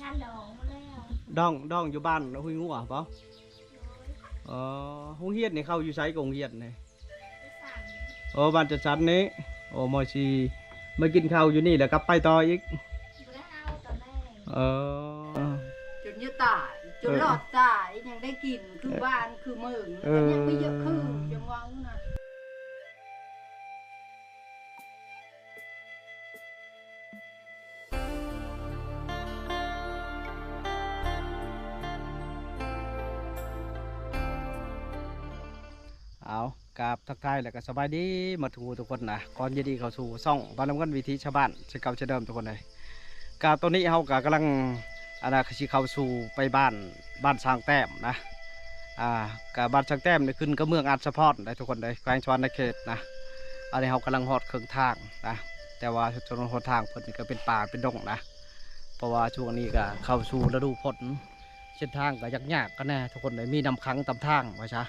านดองมาแล้วดองอยู่บ้านหุยงัวเปล่าห้องเฮียนนี่เข้าอยู่ไสกงเฮียนนี่บ้านจัดสรรนี้มอชีมากินข้าวอยู่นี่แล้วกลับไปต่ออีกเออจนยืดตายจนหลอดตายยังได้กินคือบ้านคือมึงยังไม่เยอะคือยังวังนะเอากราบทักทายแล้วก็สบายดีมาถูทุกคนนะก่อนยินดีเข้าสู่ซ่องบ้านน้ำกันวิถีชาวบ้านเช่นเก่าเช่นเดิมทุกคนเลยกาตัวนี้เขากำลังคือเข้าสู่ไปบ้านสร้างแต้มนะกับบ้านสร้างแต้มนี่ขึ้นก็เมืองอาร์ตสปอร์ตได้ทุกคนเลยแขวงชวนในเขตนะอันนี้เขากำลังหอดเครื่องทางนะแต่ว่าถนนหนทางเพิ่นก็เป็นป่าเป็นดงนะเพราะว่าช่วงนี้ก็เข้าสู่ฤดูฝนเส้นทางก็ยากกันแน่ทุกคนเลยมีน้ำค้างตามทางว่าช้า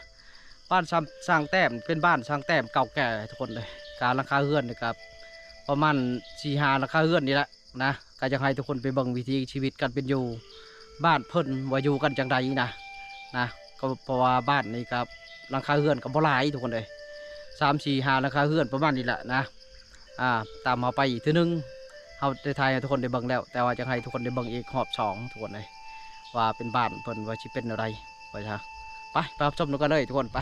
บ้านสร้างแต้มเป็นบ้านสร้างแต้มเก่าแก่ทุกคนเลยการราคาเฮือนนี่ครับประมาณ4-5ราคาเฮือนนี่แหละนะก็จะให้ทุกคนไปเบิ่งวิถีชีวิตกันเป็นอยู่บ้านเพิ่นว่าอยู่กันจังใดนะก็เพราะว่าบ้านนี่ครับราคาเฮือนกับบ่หลายทุกคนเลย3-4-5ราคาเฮือนประมาณนี้แหละนะตามมาไปอีกทีนึงเขาได้ทายให้ทุกคนได้เบิ่งแล้วแต่ว่าจะให้ทุกคนได้เบิ่งอีกรอบ2ทุกคนเลยว่าเป็นบ้านเพิ่นว่าสิเป็นอะไรไปซะไปรับชมดูกันเลยทุกคนไป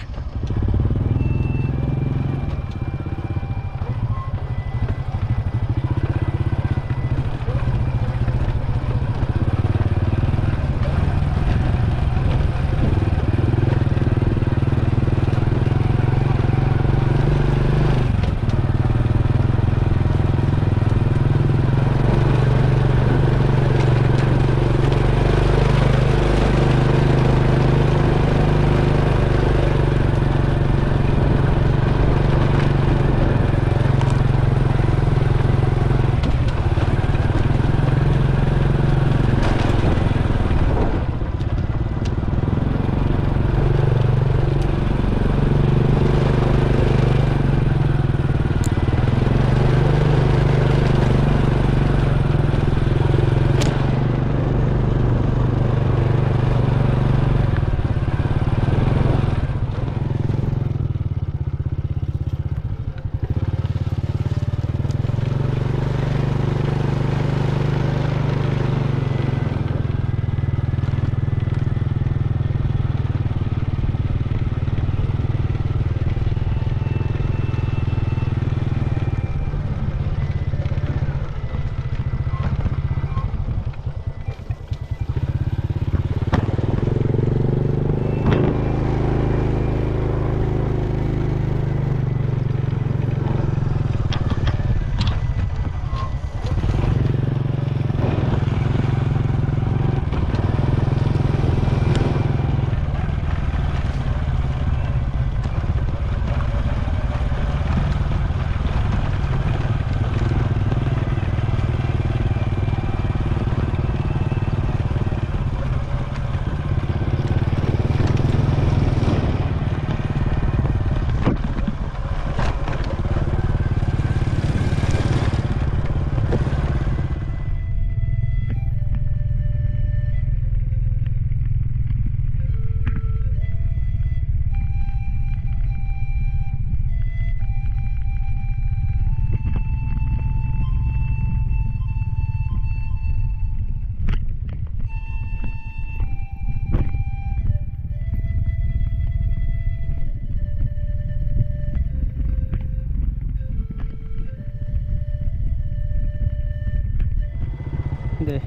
เด้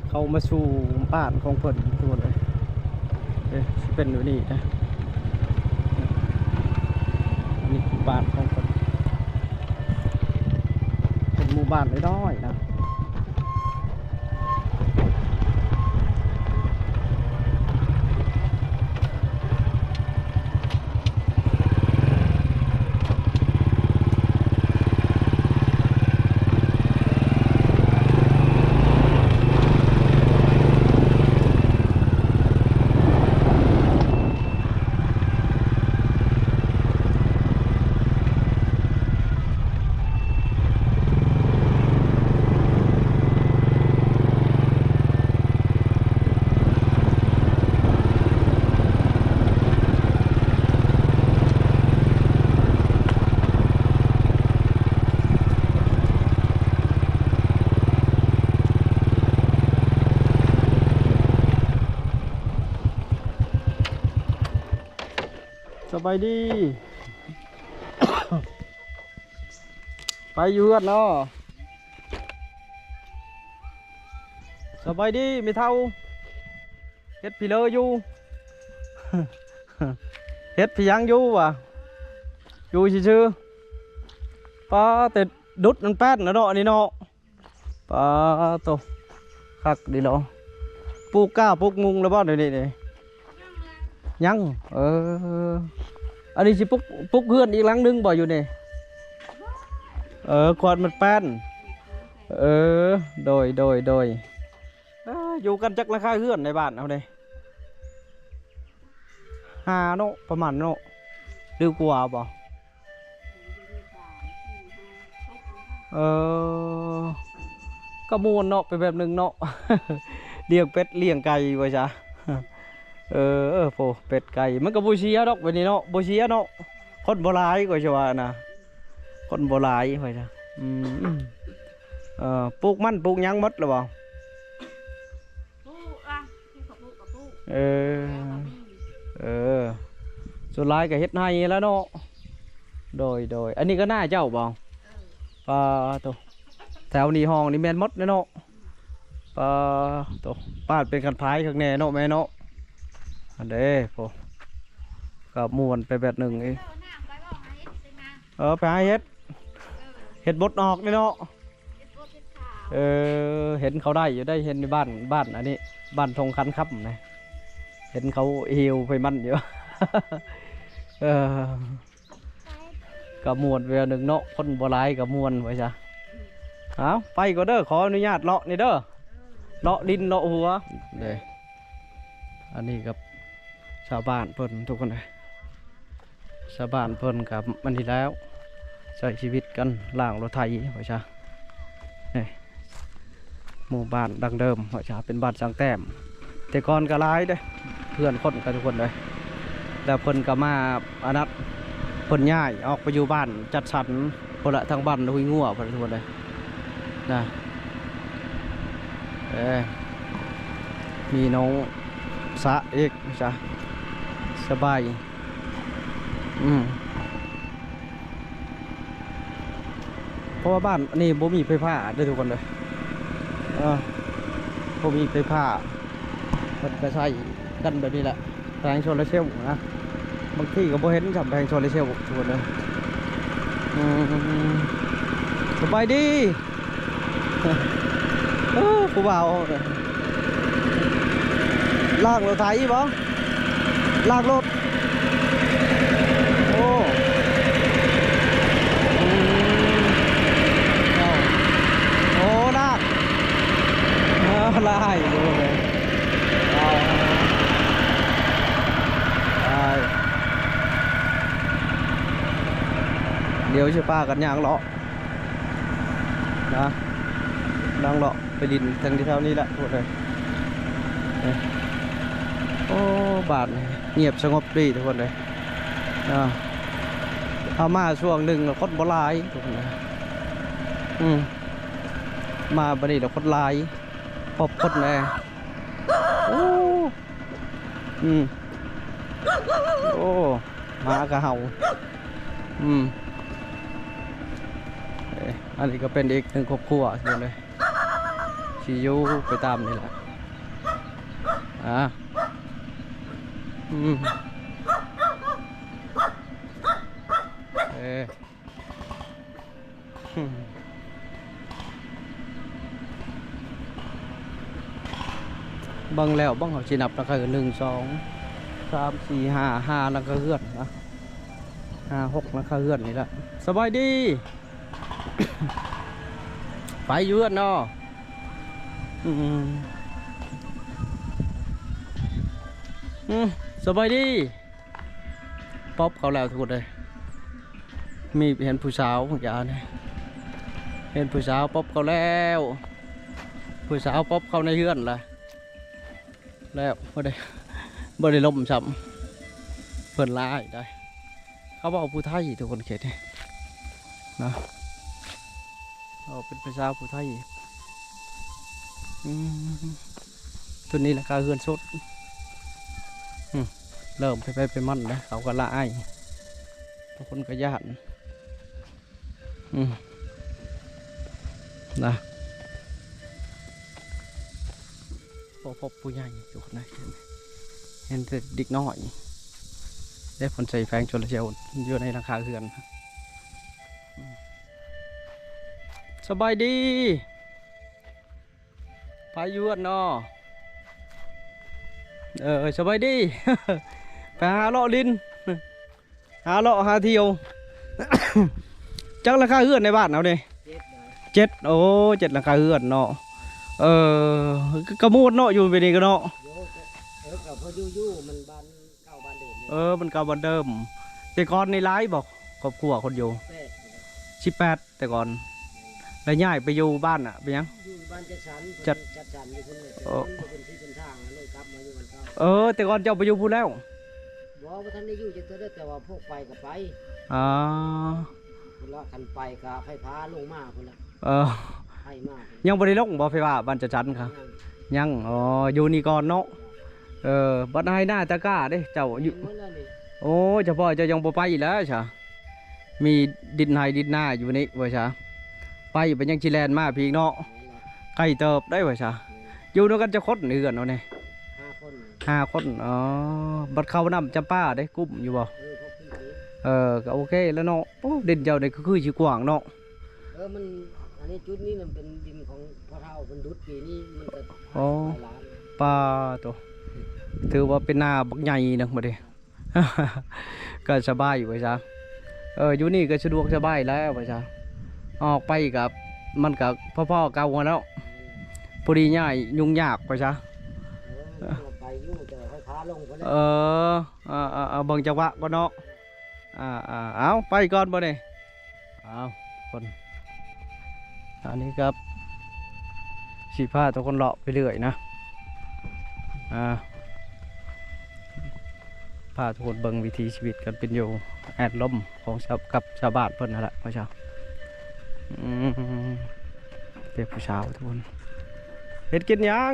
เขามาสู่บ้านของเพิ่นทุกคนเลยเป็นอยู่นี่นะนี่บ้านของเพิ่นเป็นหมู่บ้านน้อยๆนะ สบายดี ไปอยู่กันเนาะสบายดีไม่เท่าเฮ็ดพี่เลออยู่ เฮ็ดพี่ยังอยู่ว่ะอยู่ชื่อๆป้าแต่ดุดมันแป้นนะเนาะนี่เนาะป้าโตคักดีเนาะปลูกก้าปลูกมุงแล้วบ่เดี๋ยวนี้นี่ยังอันนี้สิปลูกเฮือนอีกหลังนึงบ่อยู่นี่ขวดมันแป้นโดยอยู่กันจักราคาเฮือนในบ้านเอาเด้5เนาะประมาณเนาะหรือกว่าบ่ก็มวนเนาะไปแบบหนึงเนาะ เลี้ยงเป็ดเลี้ยงไก่ไว้จ้ะ โฟเป็ดไก่มันก็บ่เสียดอกแบบนี้เนาะบ่เสียเนาะคนบ่หลายก็สิว่านะคนบ่หลายไว้จ้ะปลูกมันปลูกหยังหมดหรือเปล่าส่วนหลายก็เฮ็ดให้แล้วเนาะโดยอันนี้ก็น่าเจ้าบ่ตัวแถวนี้ห้องนี่แม่นหมดเนาะตัวป้าดเป็นกันพายข้างในเนาะแม่เนาะอันเด้โฟก็ม่วนไปแบบหนึงเองไปหาเฮ็ดบดออกนี่เนาะเห็นเขาได้อยู่ได้เห็นในบ้านอันนี้บ้านทงคันครับนะเห็นเขาหิวไปมันอยู่ กับมวนเวลาหนึ่งเนาะคนโบราณกับมวนไว้จ้ะเอาไปก็เด้อขออนุญาตเลาะนี่เด้อเลาะดินเลาะหัวเด้อันนี้กับชาวบ้านเพิ่นทุกคนเลยชาวบ้านเพิ่นกับมันที่แล้วใช้ชีวิตกันล่างรถไถไว้จ้ะนี่หมู่บ้านดังเดิมไว้จ้ะเป็นบ้านสังแต้มแต่ก่อนก็ร้ายเด้เพื่อนคนกันทุกคนเลยแต่เพิ่นก็มาอนัดเพิ่นย้ายออกไปอยู่บ้านจัดสรรพละทางบ้านหุยงัวเพิ่นทุกคนเลยนะมีน้องสะเอกจ้ะสบายเพราะว่าบ้านนี่บ่มีไฟฟ้าด้วยทุกคนเลยบ่มีไฟฟ้ามันก็ใช้กันแบบนี้แหละแผงโซลาร์เซลล์นะบางที่ก็บ่เห็นจับแผงโซลาร์เซลล์ทุกคนเลยสบายดี ผู้บ่าวลากรถไถบ่ลากรถโอ้ลากลายดูเลยเดี๋ยวจะป้ากันย่างเลาะนะนั่งเลาะไปดินทางที่เท่านี้แหละทุกคนเลยโอ้บาทเงียบสงบดีทุกคนเลยเอามาช่วงหนึ่งเราคนโบราณทุกคนเลยมาบันนี้เราคนลายพบคนเลยโอ้มากระเห่าอันนี้ก็เป็นอีกหนึ่งครอบครัวเลยชียูไปตามนี่แหละบังแล้วบังเขาชีนับแล้วก็1 2 3 4 5แล้วก็เฮือนนะ5 6แล้วก็เฮือนนี่แหละสบายดี ไปเยือนเนาะสบายดีป๊อปเขาแล้วทุกคนเลยมีเห็นผู้สาวของยาเนี่ยเห็นผู้สาวป๊อปเขาแล้วผู้สาวป๊อปเขาในเฮือนเลยแล้วบ่ได้ล้มช้ำเพิ่นร้ายได้เขาบอกผู้ไทยทุกคนเขตนี่นะเป็นภาษาผู้ไทยตัวนี้ราคาเฮือนสด เริ่มไปมันแล้วเขาก็ละอายทุกคนก็ญาตินะพอพบผู้ใหญ่ทุกคนนะเห็นแต่เด็กน้อยได้ผลใส่แฟงชนเชียวอยู่ในราคาเฮือนสบายดีพายุเนาะสบายดี ไปหาเลาะลินหาเลาะหาเที่ยว จักราคาเฮือนในบ้านเอาดิ7โอ้7ราคาเฮือนเนาะกระมูดเนาะอยู่ไปนี่ก็เนาะกับพออยู่มันบ้านเก่าบ้านเดิมมันเก่าบ้านเดิมแต่ก่อนในร้ายบอกครอบครัวคนอยู่18แต่ก่อนแล้วย้ายไปอยู่บ้านอ่ะไปยังอยู่บ้านจัดสรรอยู่คนเลยเป็นที่เป็นทางเลยกลับมาอยู่บ้านเก่าแต่ก่อนเจ้าไปอยู่พูดแล้วว่าท่านได้อยู่จะเจอแต่ว่าพวกไปกับไปคนละคันไปกับไฟฟ้าลงมาคนละไฟมากยังบริลงบ่ไฟฟ้าบ้านจัดสรรครับยังอยู่นี่ก่อนเนาะบ้านไฮหน้าตะก้าเด้เจ้าอยู่โอ้เฉพาะเจ้ายังบ่ไปแล้วใช่มีดินไฮดินหน้าอยู่นี่เว้ยใช่ไปยังชิแลนมาพี่เนาะไก่เติบได้เว้ยใช่อยู่ด้วยกันจะคดเนือนเอาเนี่ย5 คนบัดเข้าน้ำจำป้าได้กุ้มอยู่บ่ก็โอเคแล้วเนาะโอ้ดินเจ้าเนี่ยคือชิกว้างเนาะมันอันนี้จุดนี้มันเป็นดินของพ่อเฒ่าเป็นดุดปีนี้มันจะปลาตัวถือว่าเป็นนาบักใหญ่นะมาดิก็สบายอยู่ไปจ้ะอยู่นี่ก็สะดวกสบายแล้วไปจ้ะออกไปกับมันกับพ่อเก่าแล้วพอดีง่ายยุ่งยากไปจ้ะไปยุ่งแต่ไฟฟ้าลงไปเลยเบิ่งจังหวะก็เนาะเอาไปก่อนบ่เนี่ยคนอันนี้ครับสีผ้าตัวคนเลาะไปเรื่อยนะพาทุกคนเบิ่งวิถีชีวิตกันเป็นอยู่แอดลมของชาวบ้านเพิ่นนั่นแหละพ่อชาวเป็นผู้ชาวทุกคนเห็ดกินยัง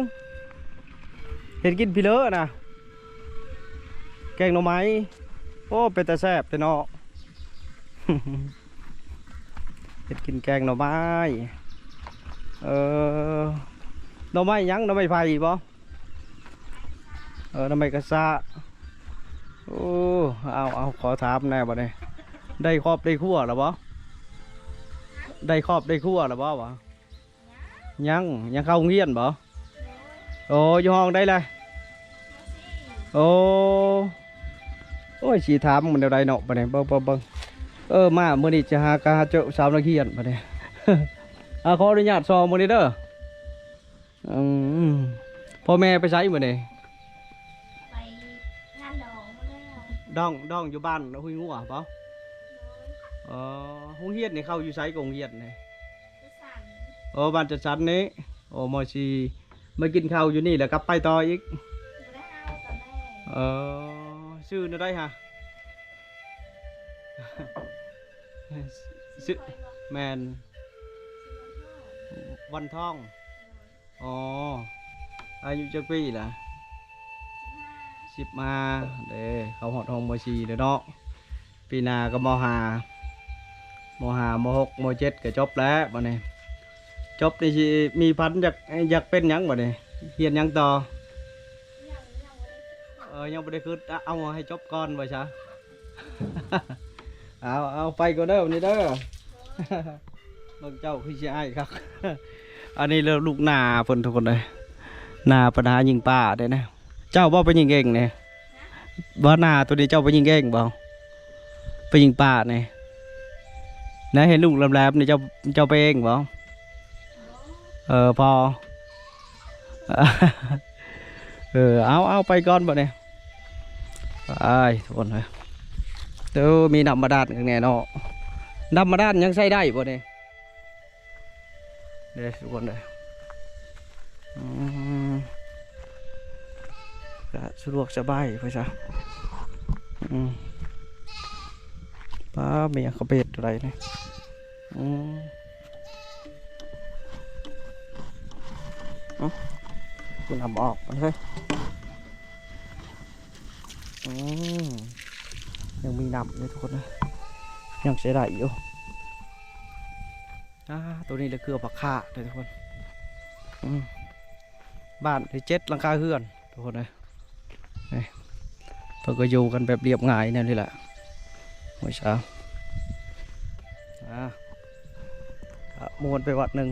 เห็ดกินพี่เลอะนะแกงหน่อไม้โอ้เป็นแต่แซ่บแต่เนาะ เห็ดกินแกงหน่อไม้หน่อไม้ยังหน่อไม้ไผ่บ่หน่อไม้กระซะโอ้เอาขอถามแน่บ่เนี่ยได้ครอบได้คั่วหรือบ่ได้ครอบได้คั่วหรือบ่วะยังเข้าเงียนบ่โอ้ยห้องได้เลยโอ้ยสีถามมันเดี๋ยวใดเนาะบ่เนี่ยเบิ่งมาเมื่อนี้จะหากาเจาสาวนักเรียนบ่เนี่ยขออนุญาตซอมื้อนี้เด้อพ่อแม่ไปใช้มื้อนี้ดองอยู่บ้านหุยงัวเปล่าห้องเฮียนนี่เข้าอยู่ไซกงเฮียนนี่บ้านจัดสรรนี้มอชีมากินข้าวอยู่นี่แล้วกลับไปต่ออีกชื่อนั่นได้ฮะชื่อแมนวันทองอายุจักปีล่ะ10 มาเด้เขาหอดห้องม.4เด้อเนาะปีหน้าก็ม.5 ม.6 ม.7ก็จบแล้วบัดนี้จบนี่สิมีพันอยากเป็นหยังบัดนี้เรียนหยังต่อยังบ่ได้คือเอาให้จบก่อนบ่ซะ เอาไปก่อนเด้อวันนี้เด้อ เบิ่งเจ้าคือสิอ้ายครับ อันนี้เริ่มลูกนาเพิ่นทุกคนเลยนาปัญหายิงป่าได้นะเจ้าบ่ไปยิงเก่งเนี่ยบ่นาตัวนี้เจ้าไปยิงเก่งบ่ไปยิงป่าเนี่ยนะเห็นลูกแหลมๆนี่เจ้าไปเองบ่พอ เอาไปก่อนบ่เนี่ยไปทุกคนเลยเดี๋ยวมีดำมาด้านข้างในเนาะดำมาด้านยังใช้ได้บ่เนี่ยเดี๋ยวทุกคนเลยก็สะดวกสบายไปซะป้าเมียเขาเบ็ดอะไรเนี่ยคุณนำออกไปเลย อืมยังมีน้ำเลยทุกคนนะยังใช้ได้อยู่ตัวนี้เลยคือผักข่าเลยทุกคนบ้านที่7 หลังคาเฮือนทุกคนเลยนี่เพิ่งก็อยู่กันแบบเรียบง่ายนี่แหละเมื่อเช้ามวนไปวัดหนึ่ง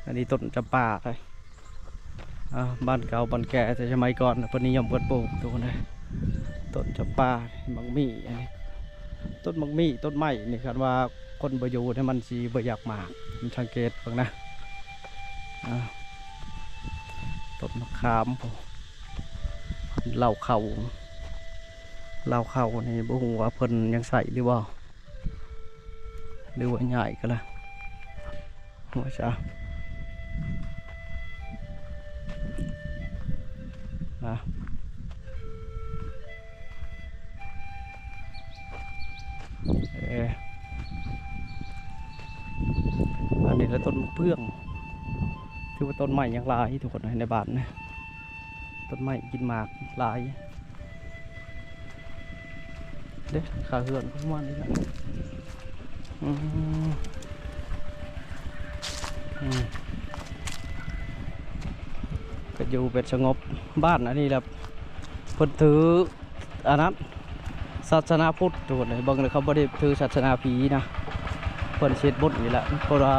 อันนี้ต้นจำปาเลยบ้านเก่าบ้านแก่แต่สมัยก่อนเพิ่นนิยมเปิดปลูกทุกคนเลยต้นจำปามังมี่อันนี้ต้นมังมี่ต้นไม้นี่คาดว่าคนบ่อยู่เนี่ยมันสีบ่อยากมากมันสังเกตบ้างนะต้นมะขามเหล่าเข่านี่บ่ฮู้ว่าเพิ่นยังใส่หรือว่าใหญ่ก็ละหัวช้าอันนี้แล้วต้นมะเฟืองที่ว่าต้นไม้ยังลายทุกคนในบ้านนะต้นไม้กินหมากลายเด็กขาเหือนก็ประมาณนี้แหละก็อยู่เป็นสงบบ้านอันนี้แหละเพิ่นถืออันนั้นศาสนาพุทธทุกคนเลยบางเลยเขาไม่ได้ถือศาสนาผีนะเพิ่นเช็ดบุญนี่แหละเพราะว่า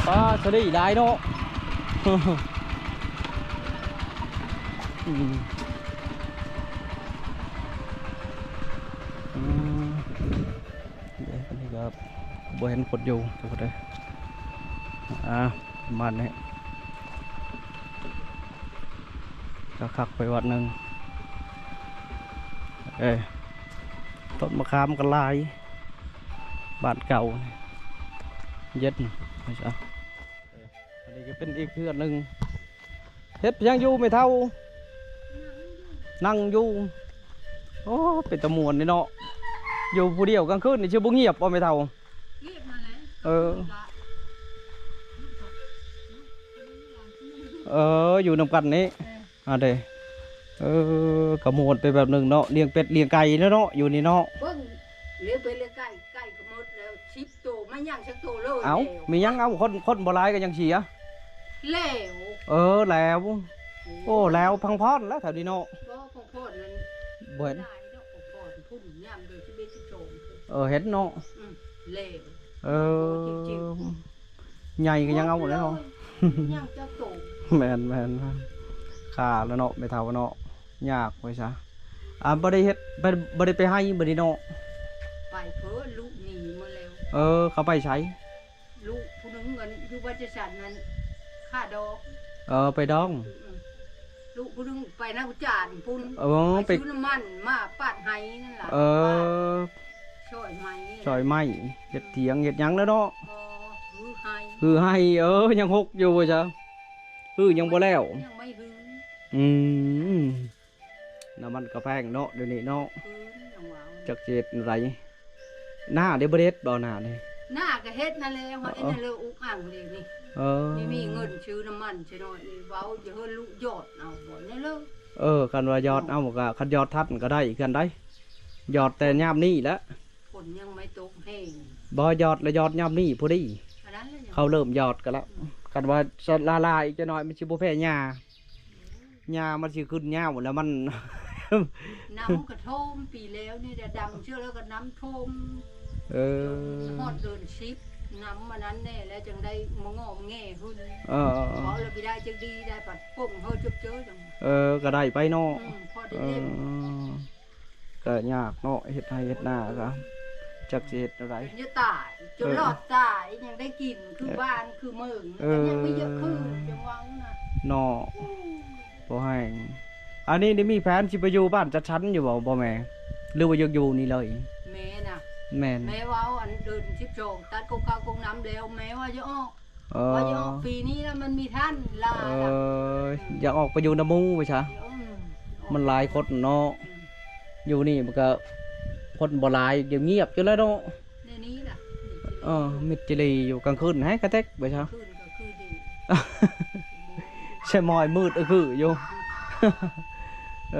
ป้าจะได้ได้เนาะเดี๋ยวนี้ก็บ่เห็นคนอยู่ทุกคนเลยมันเนี่ยก็ขักไปวัดหนึ่งต้นมะขามกันลายบ้านเก่าเย็ดไม่ใช่อันนี้ก็เป็นอีกเพื่อนหนึ่งเฮ็ดยังอยู่ไม่เท่านั่งอยู่โอ้เป็นตะมวนนี่เนาะอยู่ผู้เดียวกลางคืนนี่ชื่อบุ้งเงียบว่าไม่เท่าเงียบมาแล้วอยู่นำกันนี้เด้กระมวลไปแบบหนึ่งเนาะเลี้ยงเป็ดเลี้ยงไก่เนาะอยู่นี่เนาะเบิ่งเลี้ยงเป็ดเลี้ยงไก่ก็หมดแล้ว10 ตัวไม่ย่างสักตัวเลยเอามียังเอาคนบ่ร้ายกันยังเสียแล้วแล้วโอ้แล้วพังพอดแล้วแถวนี้เนาะก็พังพอดนั้นบ่เห็นพุ่นย่ำโดย11 12เห็นเนาะแล้วใหญ่ก็ยังเอาแล้วเนาะย่างเจ้าโตแม่นขาแล้วเนาะไม่เท่าเนาะยากไว้ซะบ่ได้เฮ็ดบ่ได้ไปให้บ่ได้เนาะไปเพิ่นลูกหนีมาแล้วเขาไปใช้ลูกผู้นึงเงินอยู่บัญชีสันนั้นค่าดอกไปดองลูกผู้นึงไปนักจานพุ่นไปซื้อน้ำมันมาปาดไห้นั่นล่ะช่อยไม้เฮ็ดเถียงเฮ็ดหยังแล้วเนาะฮือไห้ยังหกอยู่จ้ะยังบ่แล้วยังไม่ฮือน้ำมันกระแพงเนาะเดี๋ยวนี้เนาะจักเจ็ดไรหน้าเดบเดสบ่หน้านี่หน้าก็เฮ็ดนั่นแหละว่าไอ้นั่นเลยอุกอ่างเลยนี่นี่มีเงินซื้อน้ำมันใช่หน่อยเว้าจะเฮ็ดลูกยอดเอาบ่นี่เลยกันว่ายอดเอาก็คันยอดทัดก็ได้กันได้ยอดแต่ยามนี้แหละฝนยังไม่ตกแห้งบ่ยอดแล้วยอดยามนี้พอดีเขาเริ่มยอดกันแล้วกันว่าลาอีกจะหน่อยมันสิบ่แพ้หญ้ามันสิขึ้นหญ้าหมดแล้วมันน้ำกระท่มปีแล้วนี่จะดำเชื่อแล้วก็น้ำท่มฮอดเดินชิปน้ำมันนั้นแน่แล้วจึงได้มงอมแง่ขึ้นเพราะเราไปได้จึงดีได้ปัดปุ่งเฮาจุบเจอจังก็ได้ไปเนาะก็ยากเนาะเฮ็ดให้เฮ็ดหน้าครับจักสิเฮ็ดอะไรจะตายจนหลอดตายยังได้กินคือบ้านคือเมืองแต่ยังไม่เยอะขึ้นจังหวังนะเนาะบ่ให้อันนี้ได้มีแผนสิไปอยู่บ้านจัดชั้นอยู่บ่แม่หรือว่าอยู่นี่เลยแม่น่ะแม่ว่าอันเดิน12ตัดกงข้าวกงน้ำแล้วแม่ว่าจะออกปีนี้แล้วมันมีท่านลาอยากออกไปอยู่น้ำมูไปซะมันหลายคนเนาะอยู่นี่มันก็คนบ่หลายเงียบอยู่แล้วเนาะในนี้ล่ะมิดจิลีอยู่กลางคืนให้กระเทกไปซะคืนก็คือดีใช่มอยมืดคืออยู่ เอ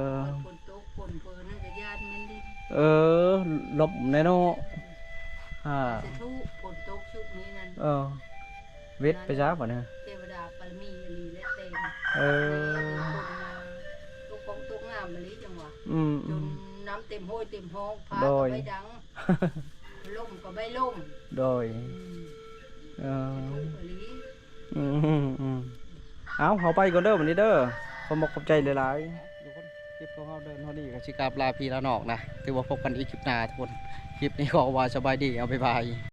อ ฝนตกฝนเพิ่นนั่นก็ญาติมันดิ เออลบแน่เนาะจะทุกฝนตกชุดนี้นั่น เวทไปจ้าบ่เนี่ย เทวดาปรมีอลีและเต็ม เออ ตกของตกงามมะลิจังหวะ อืม จนน้ำเต็มห้วยเต็มห้องฟ้า โด ก็ ย ไม่ดังล่มก็ไม่ล่ม โดย จะทุกมะลิ เอาเขาไปก่อนเด้อวันนี้เด้อขอบอกขอบใจหลายๆทุกคนคลิปของเขาเดินเท่านี้ก็สิกราบลาพี่ละนอกนะถือว่าพบกันอีกคลิปหน้าทุกคนคลิปนี้ขอว่าสบายดีเอาบ๊ายบาย